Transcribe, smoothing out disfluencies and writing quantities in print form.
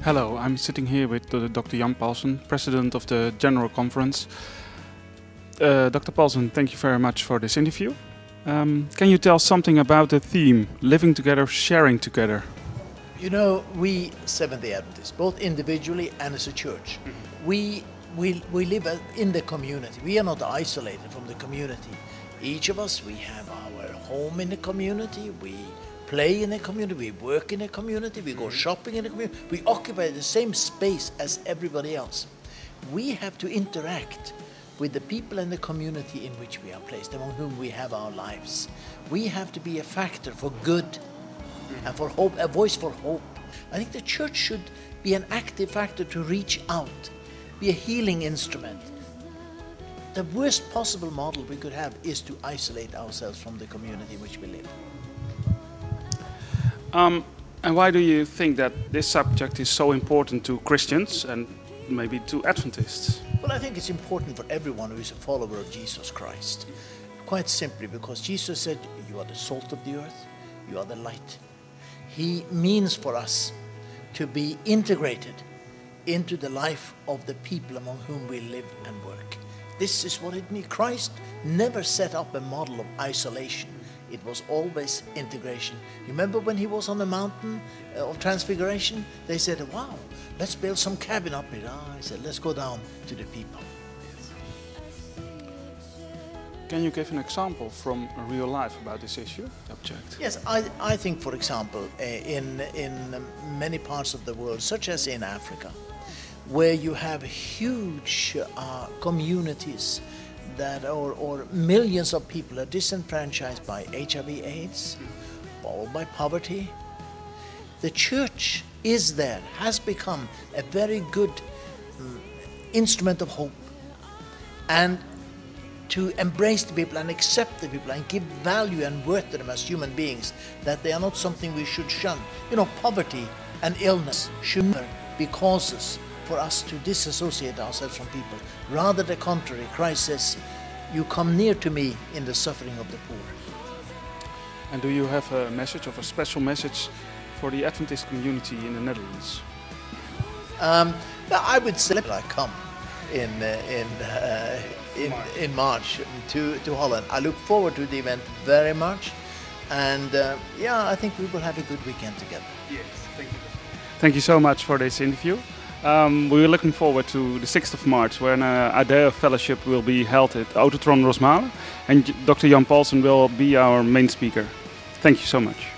Hello, I'm sitting here with Dr. Jan Paulsen, President of the General Conference. Dr. Paulsen, thank you very much for this interview. Can you tell something about the theme, living together, sharing together? You know, we Seventh-day Adventists, both individually and as a church, we live in the community. We are not isolated from the community. Each of us, we have our home in the community, we play in the community, we work in the community, we go shopping in the community, we occupy the same space as everybody else. We have to interact with the people in the community in which we are placed, among whom we have our lives. We have to be a factor for good and for hope, a voice for hope. I think the church should be an active factor to reach out, be a healing instrument. The worst possible model we could have is to isolate ourselves from the community in which we live. And why do you think that this subject is so important to Christians and maybe to Adventists? Well, I think it's important for everyone who is a follower of Jesus Christ. Quite simply because Jesus said, you are the salt of the earth, you are the light. He means for us to be integrated into the life of the people among whom we live and work. This is what it means. Christ never set up a model of isolation. It was always integration. You remember when he was on the mountain of Transfiguration? They said, wow, let's build some cabin up here. He said, let's go down to the people. Can you give an example from real life about this issue, subject? Yes, I think, for example, in many parts of the world, such as in Africa, where you have huge communities that or millions of people are disenfranchised by HIV/AIDS, or by poverty. The church is there, has become a very good instrument of hope, and to embrace the people and accept the people and give value and worth to them as human beings, that they are not something we should shun. You know, poverty and illness should never be causes for us to disassociate ourselves from people. Rather the contrary, Christ says, you come near to me in the suffering of the poor. And do you have a message, of a special message for the Adventist community in the Netherlands? I would say I come in March to Holland. I look forward to the event very much, and yeah, I think we will have a good weekend together. Yes, thank you. Thank you so much for this interview. We're looking forward to the 6th of March, when a day of fellowship will be held at Autotron Rosmalen, and Dr. Jan Paulsen will be our main speaker. Thank you so much.